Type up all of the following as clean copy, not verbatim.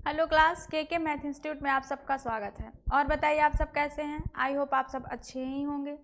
Hello class के math institute में आप सबका स्वागत है। और बताइए आप सब कैसे हैं। आई होप आप सब अच्छे ही होंगे।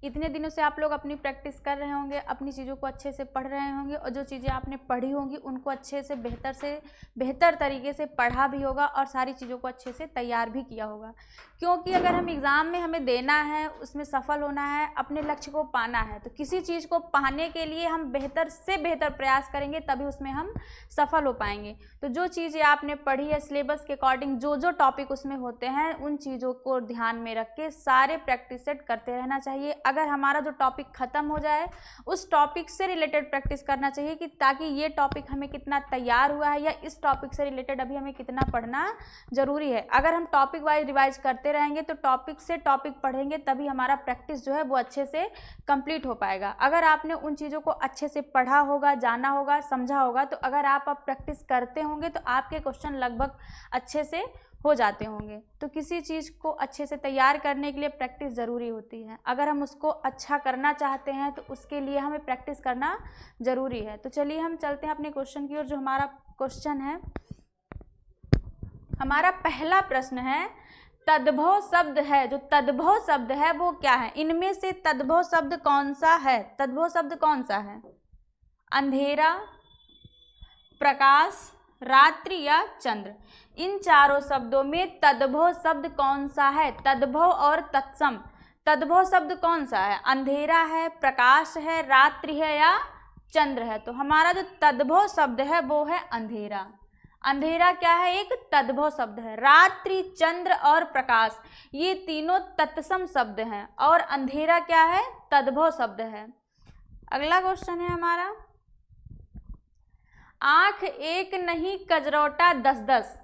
इतने दिनों से आप लोग अपनी प्रैक्टिस कर रहे होंगे, अपनी चीज़ों को अच्छे से पढ़ रहे होंगे और जो चीज़ें आपने पढ़ी होंगी उनको अच्छे से बेहतर तरीके से पढ़ा भी होगा और सारी चीज़ों को अच्छे से तैयार भी किया होगा। क्योंकि अगर हम एग्ज़ाम में हमें देना है, उसमें सफल होना है, अपने लक्ष्य को पाना है, तो किसी चीज़ को पाने के लिए हम बेहतर से बेहतर प्रयास करेंगे, तभी उसमें हम सफल हो पाएंगे। तो जो चीज़ें आपने पढ़ी है सिलेबस के अकॉर्डिंग, जो टॉपिक उसमें होते हैं, उन चीज़ों को ध्यान में रख के सारे प्रैक्टिस सेट करते रहना चाहिए। अगर हमारा जो टॉपिक ख़त्म हो जाए, उस टॉपिक से रिलेटेड प्रैक्टिस करना चाहिए कि ताकि ये टॉपिक हमें कितना तैयार हुआ है या इस टॉपिक से रिलेटेड अभी हमें कितना पढ़ना ज़रूरी है। अगर हम टॉपिक वाइज रिवाइज करते रहेंगे तो टॉपिक से टॉपिक पढ़ेंगे, तभी हमारा प्रैक्टिस जो है वो अच्छे से कंप्लीट हो पाएगा। अगर आपने उन चीज़ों को अच्छे से पढ़ा होगा, जाना होगा, समझा होगा, तो अगर आप प्रैक्टिस करते होंगे तो आपके क्वेश्चन लगभग अच्छे से हो जाते होंगे। तो किसी चीज़ को अच्छे से तैयार करने के लिए प्रैक्टिस ज़रूरी होती है। अगर हम उसको अच्छा करना चाहते हैं तो उसके लिए हमें प्रैक्टिस करना ज़रूरी है। तो चलिए हम चलते हैं अपने क्वेश्चन की ओर। जो हमारा क्वेश्चन है, हमारा पहला प्रश्न है, तद्भव शब्द है, जो तद्भव शब्द है वो क्या है? इनमें से तद्भव शब्द कौन सा है? तद्भव शब्द कौन सा है? अंधेरा, प्रकाश, रात्रि या चंद्र। इन चारों शब्दों में तद्भव शब्द कौन सा है? तद्भव और तत्सम। तद्भव शब्द कौन सा है? अंधेरा है, प्रकाश है, रात्रि है या चंद्र है। तो हमारा जो तद्भव शब्द है वो है अंधेरा। अंधेरा क्या है? एक तद्भव शब्द है। रात्रि, चंद्र और प्रकाश ये तीनों तत्सम शब्द हैं और अंधेरा क्या है? तद्भव शब्द है। अगला क्वेश्चन है हमारा, आंख एक नहीं कजरौटा 10-10,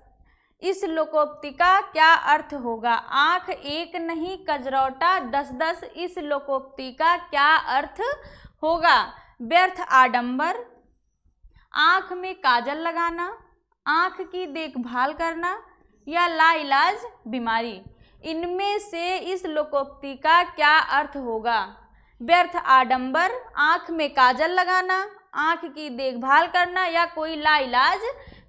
इस लोकोक्ति का क्या अर्थ होगा? आंख एक नहीं कजरौटा 10-10, इस लोकोक्ति का क्या अर्थ होगा? व्यर्थ आडंबर, आंख में काजल लगाना, आंख की देखभाल करना या लाइलाज बीमारी। इनमें से इस लोकोक्ति का क्या अर्थ होगा? व्यर्थ आडंबर, आंख में काजल लगाना, आंख की देखभाल करना या कोई लाइलाज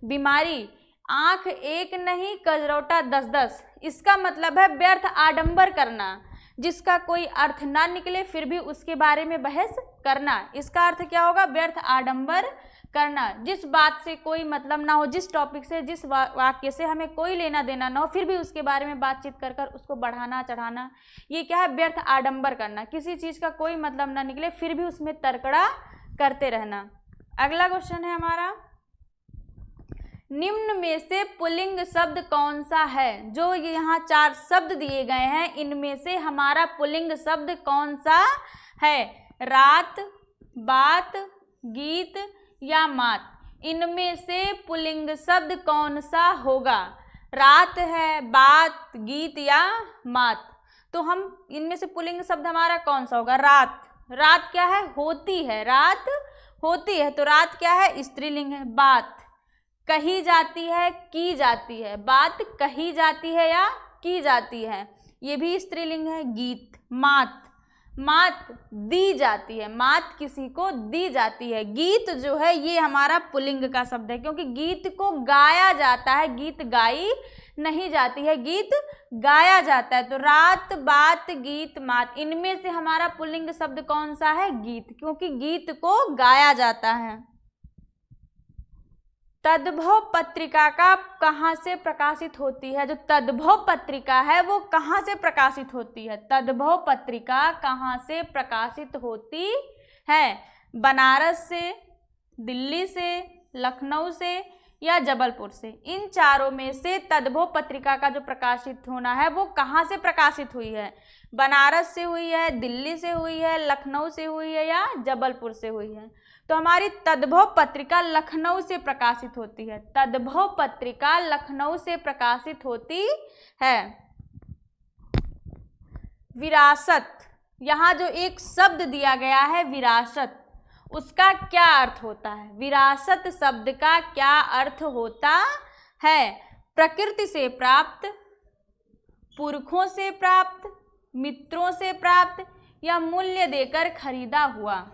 बीमारी। आंख एक नहीं कजरौटा 10-10, इसका मतलब है व्यर्थ आडंबर करना, जिसका कोई अर्थ ना निकले फिर भी उसके बारे में बहस करना। इसका अर्थ क्या होगा? व्यर्थ आडंबर करना, जिस बात से कोई मतलब ना हो, जिस टॉपिक से, जिस वाक्य से हमें कोई लेना देना ना हो, फिर भी उसके बारे में बातचीत कर कर उसको बढ़ाना चढ़ाना, ये क्या है? व्यर्थ आडंबर करना। किसी चीज़ का कोई मतलब ना निकले फिर भी उसमें तर्कड़ा करते रहना। अगला क्वेश्चन है हमारा, निम्न में से पुल्लिंग शब्द कौन सा है? जो यहाँ 4 शब्द दिए गए हैं, इनमें से हमारा पुल्लिंग शब्द कौन सा है? रात, बात, गीत या मात। इनमें से पुल्लिंग शब्द कौन सा होगा? रात है, बात, गीत या मात। तो हम इनमें से पुल्लिंग शब्द हमारा कौन सा होगा? रात। रात क्या है? होती है, रात होती है, तो रात क्या है? स्त्रीलिंग है। बात कही जाती है, की जाती है। बात कही जाती है या की जाती है, ये भी स्त्रीलिंग है। गीत, मात, मात दी जाती है, मात किसी को दी जाती है। गीत जो है ये हमारा पुल्लिंग का शब्द है, क्योंकि गीत को गाया जाता है, गीत गाई नहीं जाती है, गीत गाया जाता है। तो रात, बात, गीत, मात, इनमें से हमारा पुल्लिंग शब्द कौन सा है? गीत, क्योंकि गीत को गाया जाता है। तद्भव पत्रिका का कहाँ से प्रकाशित होती है? जो तद्भव पत्रिका है वो कहाँ से प्रकाशित होती है? तद्भव पत्रिका कहाँ से प्रकाशित होती है? बनारस से, दिल्ली से, लखनऊ से या जबलपुर से। इन चारों में से तद्भव पत्रिका का जो प्रकाशित होना है वो कहाँ से प्रकाशित हुई है? बनारस से हुई है, दिल्ली से हुई है, लखनऊ से हुई है या जबलपुर से हुई है। तो हमारी तद्भव पत्रिका लखनऊ से प्रकाशित होती है। तद्भव पत्रिका लखनऊ से प्रकाशित होती है। विरासत, यहाँ जो एक शब्द दिया गया है विरासत, उसका क्या अर्थ होता है? विरासत शब्द का क्या अर्थ होता है? प्रकृति से प्राप्त, पुरखों से प्राप्त, मित्रों से प्राप्त या मूल्य देकर खरीदा हुआ।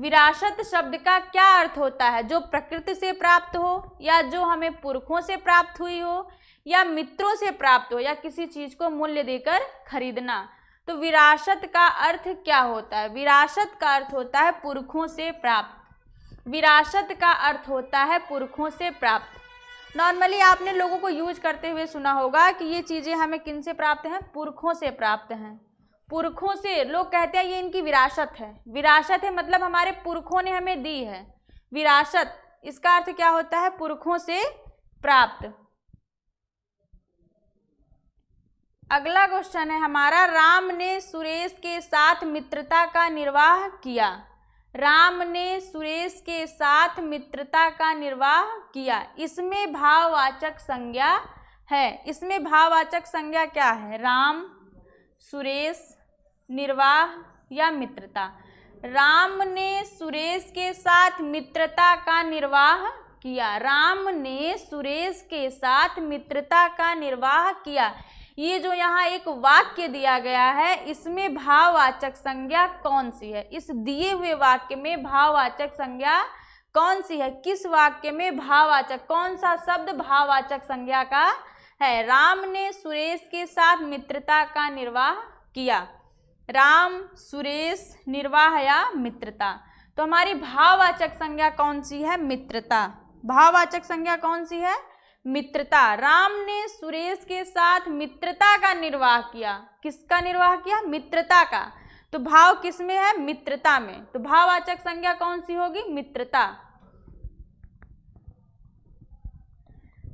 विरासत शब्द का क्या अर्थ होता है? जो प्रकृति से प्राप्त हो, या जो हमें पुरखों से प्राप्त हुई हो, या मित्रों से प्राप्त हो, या किसी चीज को मूल्य देकर खरीदना। तो विरासत का अर्थ क्या होता है? विरासत का अर्थ होता है पुरखों से प्राप्त। विरासत का अर्थ होता है पुरखों से प्राप्त। नॉर्मली आपने लोगों को यूज करते हुए सुना होगा कि ये चीज़ें हमें किन से प्राप्त हैं? पुरखों से प्राप्त हैं। पुरखों से लोग कहते हैं ये इनकी विरासत है। विरासत है मतलब हमारे पुरखों ने हमें दी है। विरासत, इसका अर्थ क्या होता है? पुरखों से प्राप्त। अगला क्वेश्चन है हमारा, राम ने सुरेश के साथ मित्रता का निर्वाह किया। राम ने सुरेश के साथ मित्रता का निर्वाह किया। इसमें भाववाचक संज्ञा है। इसमें भाववाचक संज्ञा क्या है? राम, सुरेश, निर्वाह या मित्रता। राम ने सुरेश के साथ मित्रता का निर्वाह किया। राम ने सुरेश के साथ मित्रता का निर्वाह किया। ये जो यहाँ एक वाक्य दिया गया है, इसमें भाववाचक संज्ञा कौन सी है? इस दिए हुए वाक्य में भाववाचक संज्ञा कौन सी है? किस वाक्य में भाववाचक, कौन सा शब्द भाववाचक संज्ञा का है? राम ने सुरेश के साथ मित्रता का निर्वाह किया। राम, सुरेश, निर्वाह या मित्रता। तो हमारी भाववाचक संज्ञा कौन सी है? मित्रता। भाववाचक संज्ञा कौन सी है? मित्रता। राम ने सुरेश के साथ मित्रता का निर्वाह किया। किसका निर्वाह किया? मित्रता का। तो भाव किस में है? मित्रता में। तो भाववाचक संज्ञा कौन सी होगी? मित्रता।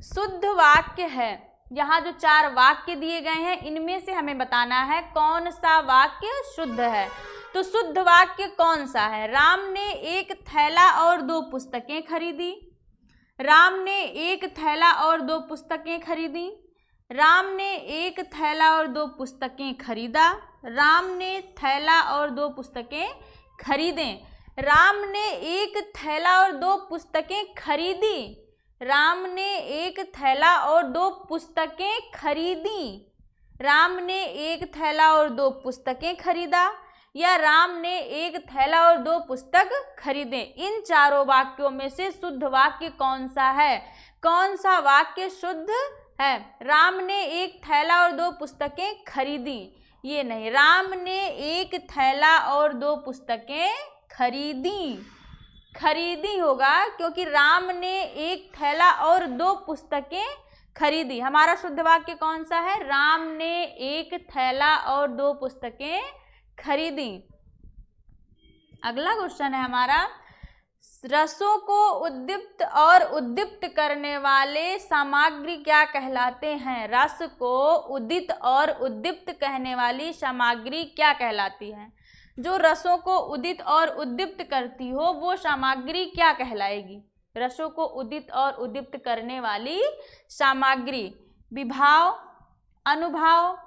शुद्ध वाक्य है। यहाँ जो 4 वाक्य दिए गए हैं, इनमें से हमें बताना है कौन सा वाक्य शुद्ध है। तो शुद्ध वाक्य कौन सा है? राम ने एक थैला और 2 पुस्तकें खरीदी। राम ने एक थैला और 2 पुस्तकें खरीदी। राम ने एक थैला और 2 पुस्तकें खरीदा। राम ने थैला और 2 पुस्तकें खरीदें। राम ने एक थैला और 2 पुस्तकें खरीदी। राम ने एक थैला और 2 पुस्तकें खरीदी। राम ने एक थैला और 2 पुस्तकें खरीदा, या राम ने एक थैला और 2 पुस्तक खरीदे। इन चारों वाक्यों में से शुद्ध वाक्य कौन सा है? कौन सा वाक्य शुद्ध है? राम ने एक थैला और 2 पुस्तकें खरीदी, ये नहीं। राम ने एक थैला और 2 पुस्तकें खरीदी। खरीदी होगा क्योंकि राम ने एक थैला और 2 पुस्तकें खरीदी। हमारा शुद्ध वाक्य कौन सा है? राम ने एक थैला और 2 पुस्तकें खरीदी। अगला क्वेश्चन है हमारा, रसों को उद्दीप्त और उद्दीप्त करने वाले सामग्री क्या कहलाते हैं? रस को उदित और उद्दीप्त कहने वाली सामग्री क्या कहलाती है? जो रसों को उदित और उद्दीप्त करती हो वो सामग्री क्या कहलाएगी? रसों को उदित और उद्दीप्त करने वाली सामग्री विभाव, अनुभाव,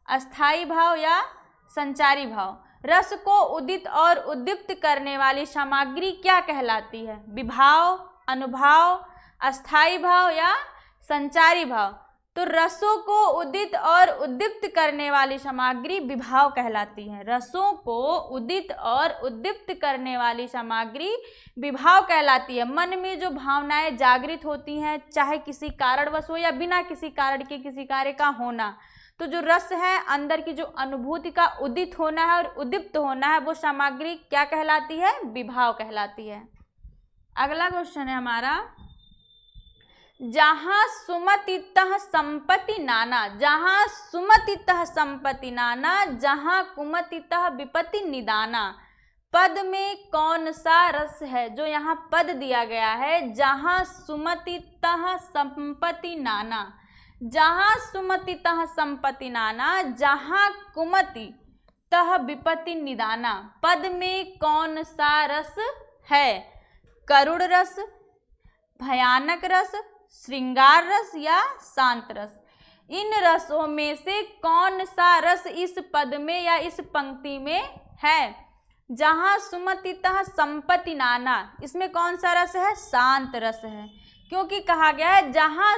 अस्थाई भाव या संचारी भाव। रस को उदित और उद्दीप्त करने वाली सामग्री क्या कहलाती है? विभाव, अनुभाव, अस्थाई भाव या संचारी भाव। तो रसों को उदित और उद्दीप्त करने वाली सामग्री विभाव कहलाती है। रसों को उदित और उद्दीप्त करने वाली सामग्री विभाव कहलाती है। मन में जो भावनाएं जागृत होती हैं, चाहे किसी कारणवश हो या बिना किसी कारण के किसी कार्य का होना, तो जो रस है, अंदर की जो अनुभूति का उदित होना है और उद्दीप्त होना है, वो सामग्री क्या कहलाती है? विभाव कहलाती है। अगला क्वेश्चन है हमारा, जहाँ सुमतितः संपत्ति नाना, जहाँ सुमतितः संपत्ति नाना, जहाँ कुमतितः विपत्ति निदाना। पद में कौन सा रस है? जो यहाँ पद दिया गया है, जहाँ सुमतितः संपत्ति नाना, जहाँ सुमतितः संपत्ति नाना, जहाँ कुमतितः विपत्ति निदाना। पद में कौन सा रस है? करुण रस, भयानक रस, श्रृंगार रस या शांत रस। इन रसों में से कौन सा रस इस पद में या इस पंक्ति में है? जहाँ सुमतितः संपत्ति नाना, इसमें कौन सा रस है? शांत रस है। क्योंकि कहा गया है जहां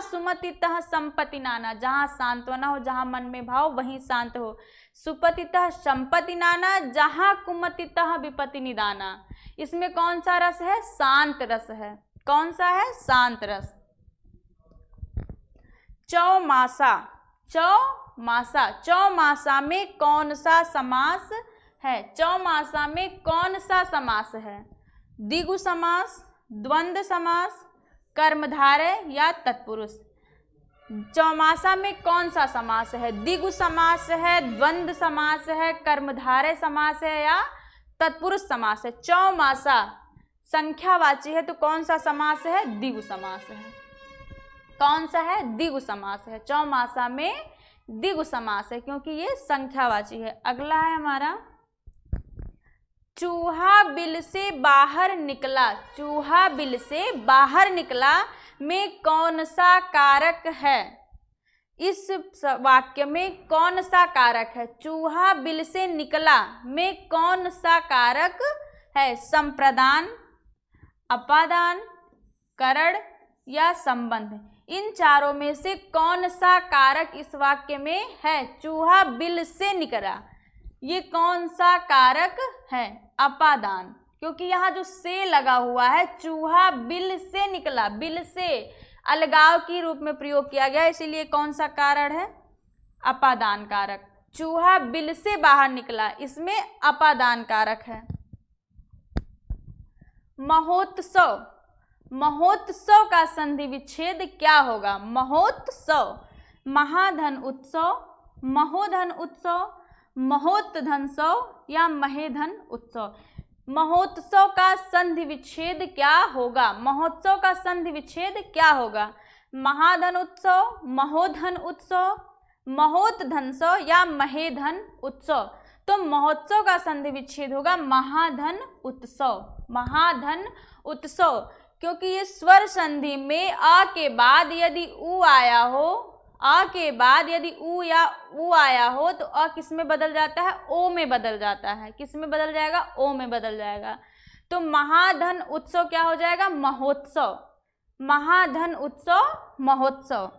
सुमति तह संपत्ति नाना, जहां सांत्वना हो, जहां मन में भाव वहीं शांत हो। सुपति तह संपत्ति नाना, जहां कुमति तह विपत्ति निदाना। इसमें कौन सा रस है? शांत रस है। कौन सा है? शांत रस। चौमासा, चौमासा, चौमासा में कौन सा समास है? चौमासा में कौन सा समास है? द्विगु समास, द्वंद्व समास, कर्मधारय या तत्पुरुष। चौमासा में कौन सा समास है? द्विगु समास है, द्वंद्व समास है, कर्मधारय समास है या तत्पुरुष समास है? चौमासा संख्यावाची है तो कौन सा समास है? द्विगु समास है। कौन सा है? द्विगु समास है। चौमासा में द्विगु समास है क्योंकि ये संख्यावाची है। अगला है हमारा चूहा बिल से बाहर निकला। चूहा बिल से बाहर निकला में कौन सा कारक है? इस वाक्य में कौन सा कारक है? चूहा बिल से निकला में कौन सा कारक है? संप्रदान, अपादान, करण या संबंध। इन चारों में से कौन सा कारक इस वाक्य में है? चूहा बिल से निकला, ये कौन सा कारक है? अपादान, क्योंकि यहाँ जो से लगा हुआ है, चूहा बिल से निकला, बिल से अलगाव की रूप में प्रयोग किया गया, इसीलिए कौन सा कारण है? अपादान कारक। चूहा बिल से बाहर निकला, इसमें अपादान कारक है। महोत्सव, महोत्सव का संधि विच्छेद क्या होगा? महोत्सव, महाधन उत्सव, महोधन उत्सव, महोत्धनसव या महेधन उत्सव। महोत्सव का संधि विच्छेद क्या होगा? महोत्सव का संधि विच्छेद क्या होगा? महाधन उत्सव, महोधन उत्सव, महोत्धनसव या महेधन उत्सव। तो महोत्सव का संधि विच्छेद होगा महाधन उत्सव, महाधन उत्सव, क्योंकि ये स्वर संधि में आ के बाद यदि उ आया हो, आ के बाद यदि उ या उ आया हो तो अ किस में बदल जाता है? ओ में बदल जाता है। किस में बदल जाएगा? ओ में बदल जाएगा। तो महाधन उत्सव क्या हो जाएगा? महोत्सव, महाधन उत्सव, महोत्सव।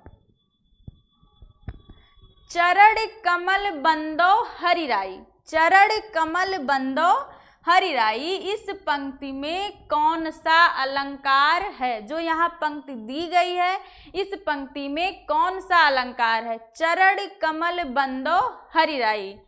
चरण कमल बंदो हरिराई, चरण कमल बंदो हरिराई, इस पंक्ति में कौन सा अलंकार है? जो यहाँ पंक्ति दी गई है, इस पंक्ति में कौन सा अलंकार है? चरण कमल बंदो हरिराई।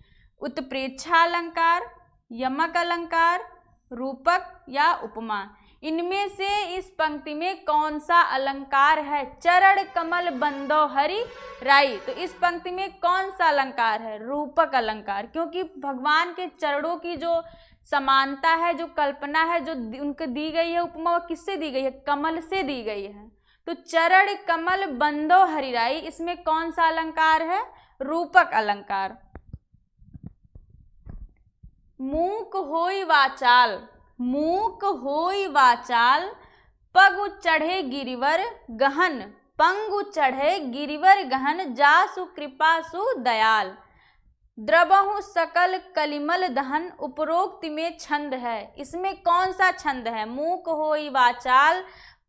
उत्प्रेक्षा अलंकार, यमक अलंकार, रूपक या उपमा। इनमें से इस पंक्ति में कौन सा अलंकार है? चरण कमल बंदो हरि राई। तो इस पंक्ति में कौन सा अलंकार है? रूपक अलंकार, क्योंकि भगवान के चरणों की जो समानता है, जो कल्पना है, जो उनको दी गई है उपमा, किससे दी गई है? कमल से दी गई है। तो चरण कमल बंदो हरिराई, इसमें कौन सा अलंकार है? रूपक अलंकार। मूक होई वाचाल, मूक होई वाचाल, पगु चढ़े गिरिवर गहन, पंगु चढ़े गिरिवर गहन, जासु कृपा सु दयाल। द्रवहु सकल कलिमल दहन, उपरोक्त में छंद है। इसमें कौन सा छंद है? मूक होई वाचाल,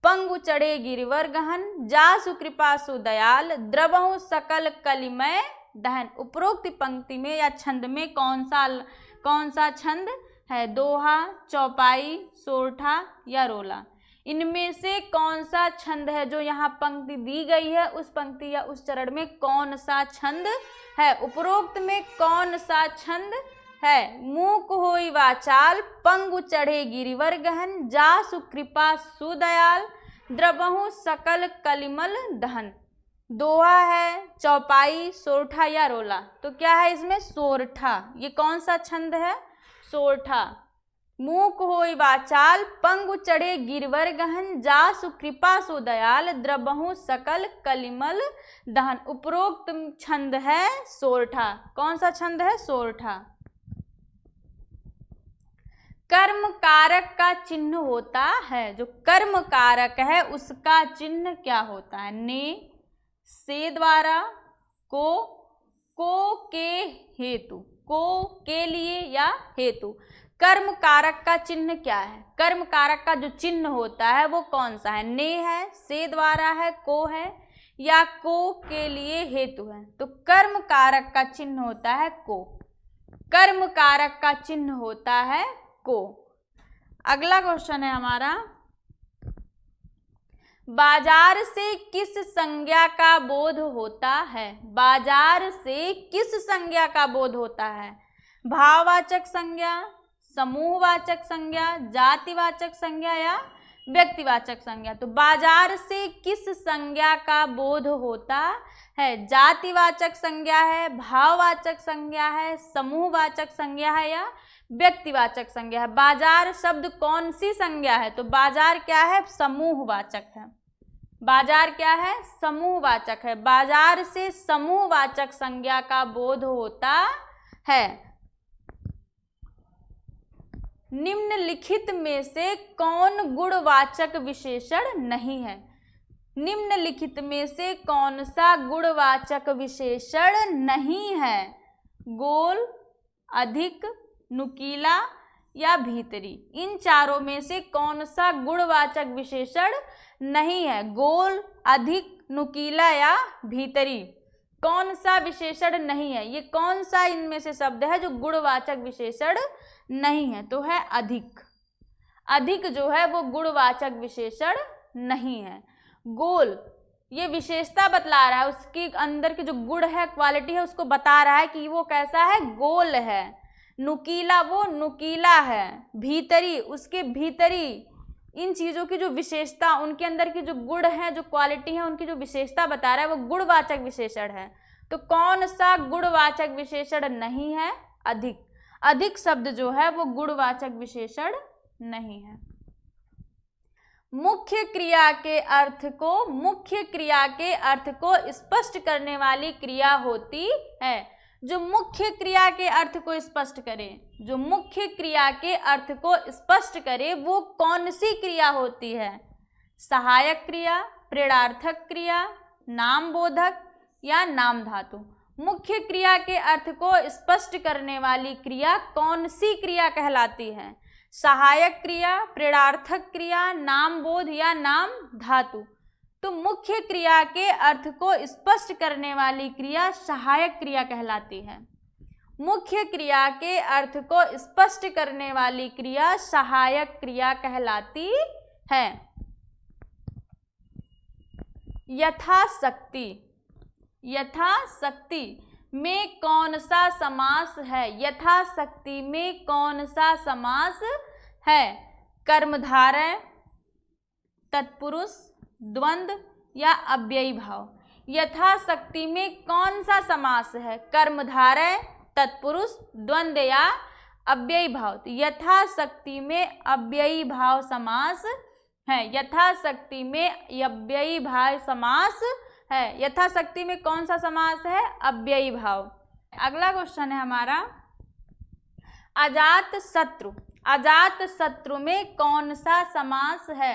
पंगु चढ़े गिरिवर गहन, जासु कृपा सु दयाल, द्रवहु सकल कलिमय दहन। उपरोक्त पंक्ति में या छंद में कौन सा छंद है? दोहा, चौपाई, सोरठा या रोला। इनमें से कौन सा छंद है? जो यहाँ पंक्ति दी गई है उस पंक्ति या उस चरण में कौन सा छंद है? उपरोक्त में कौन सा छंद है? मूक होई वाचाल, पंगु चढ़े गिरिवर गहन, जासु कृपा सुदयाल, द्रवहु सकल कलिमल दहन। दोहा है, चौपाई, सोरठा या रोला। तो क्या है इसमें? सोरठा। ये कौन सा छंद है? सोरठा। मूक होई वाचाल, पंगु चढ़े गिरवर गहन, जासु कृपा सु दयाल, द्रवहु सकल कलिमल दहन। उपरोक्त छंद है सोरठा। कौन सा छंद है? सोरठा। कर्म कारक का चिन्ह होता है, जो कर्म कारक है उसका चिन्ह क्या होता है? ने, से द्वारा, को के हेतु, को के लिए या हेतु। कर्म कारक का चिन्ह क्या है? कर्म कारक का जो चिन्ह होता है वो कौन सा है? ने है, से द्वारा है, को है, या को के लिए हेतु है? तो कर्म कारक का चिन्ह होता है को। कर्म कारक का चिन्ह होता है को। अगला क्वेश्चन है हमारा, बाजार से किस संज्ञा का बोध होता है? बाजार से किस संज्ञा का बोध होता है? भाववाचक संज्ञा, समूहवाचक संज्ञा, जातिवाचक संज्ञा या व्यक्तिवाचक संज्ञा? तो बाजार से किस संज्ञा का बोध होता है? जातिवाचक संज्ञा है, भाववाचक संज्ञा है, समूहवाचक संज्ञा है या व्यक्तिवाचक संज्ञा है? बाजार शब्द कौन सी संज्ञा है? तो बाजार क्या है? समूहवाचक है। बाजार क्या है? समूहवाचक है। बाजार से समूहवाचक संज्ञा का बोध होता है। निम्नलिखित में से कौन गुणवाचक विशेषण नहीं है? निम्नलिखित में से कौन सा गुणवाचक विशेषण नहीं है? गोल, अधिक, नुकीला या भीतरी? इन चारों में से कौन सा गुणवाचक विशेषण नहीं है? गोल, अधिक, नुकीला या भीतरी? कौन सा विशेषण नहीं है? ये कौन सा इनमें से शब्द है जो गुणवाचक विशेषण नहीं है? तो है अधिक। अधिक जो है वो गुणवाचक विशेषण नहीं है। गोल ये विशेषता बतला रहा है, उसके अंदर के जो गुण है, क्वालिटी है, उसको बता रहा है कि वो कैसा है, गोल है। नुकीला वो नुकीला है। भीतरी उसके भीतरी, इन चीज़ों की जो विशेषता, उनके अंदर की जो गुण है, जो क्वालिटी है, उनकी जो विशेषता बता रहा है वो गुणवाचक विशेषण है। तो कौन सा गुणवाचक विशेषण नहीं है? अधिक। अधिक शब्द जो है वो गुणवाचक विशेषण नहीं है। मुख्य क्रिया के अर्थ को स्पष्ट करने वाली क्रिया होती है। जो मुख्य क्रिया के अर्थ को स्पष्ट करे, जो मुख्य क्रिया के अर्थ को स्पष्ट करे वो कौन सी क्रिया होती है? सहायक क्रिया, प्रेरणार्थक क्रिया, नामबोधक या नाम धातु? मुख्य क्रिया के अर्थ को स्पष्ट करने वाली क्रिया कौन सी क्रिया कहलाती है? सहायक क्रिया, प्रेरणार्थक क्रिया, नामबोध या नाम धातु? तो मुख्य क्रिया के अर्थ को स्पष्ट करने वाली क्रिया सहायक क्रिया कहलाती है। मुख्य क्रिया के अर्थ को स्पष्ट करने वाली क्रिया सहायक क्रिया कहलाती है। यथाशक्ति, यथाशक्ति में कौन सा समास है? यथाशक्ति में कौन सा समास है? कर्मधारय, तत्पुरुष, द्वंद्व या अव्ययी भाव? यथाशक्ति में कौन सा समास है? कर्मधारय, तत्पुरुष, द्वंद्व या अव्ययी भाव? तो यथाशक्ति में अव्ययी भाव समास है। यथाशक्ति में अव्ययी भाव समास है। यथाशक्ति में कौन सा समास है? अव्ययी भाव। अगला क्वेश्चन है हमारा, अजात शत्रु। अजात शत्रु में कौन सा समास है?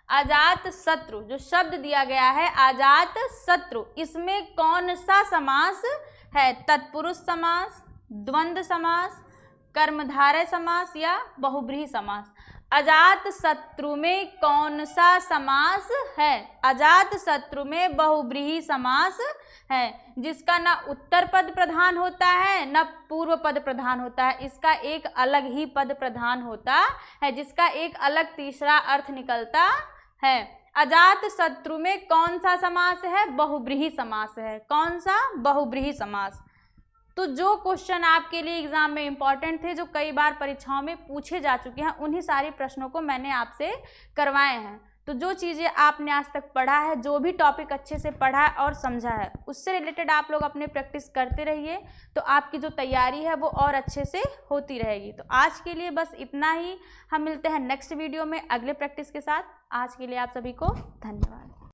अजात शत्रु जो शब्द दिया गया है, अजात शत्रु, इसमें कौन सा समास है? तत्पुरुष समास, द्वंद्व समास, कर्मधारय समास या बहुब्रीहि समास? अजात शत्रु में कौन सा समास है? अजात शत्रु में बहुब्रीहि समास है, जिसका ना उत्तर पद प्रधान होता है न पूर्व पद प्रधान होता है। इसका एक अलग ही पद प्रधान होता है, जिसका एक अलग तीसरा अर्थ निकलता है। अजात शत्रु में कौन सा समास है? बहुब्रीहि समास है। कौन सा? बहुब्रीहि समास। तो जो क्वेश्चन आपके लिए एग्जाम में इंपॉर्टेंट थे, जो कई बार परीक्षाओं में पूछे जा चुके हैं, उन्हीं सारे प्रश्नों को मैंने आपसे करवाए हैं। तो जो चीज़ें आपने आज तक पढ़ा है, जो भी टॉपिक अच्छे से पढ़ा है और समझा है, उससे रिलेटेड आप लोग अपने प्रैक्टिस करते रहिए, तो आपकी जो तैयारी है वो और अच्छे से होती रहेगी। तो आज के लिए बस इतना ही। हम मिलते हैं नेक्स्ट वीडियो में अगले प्रैक्टिस के साथ। आज के लिए आप सभी को धन्यवाद।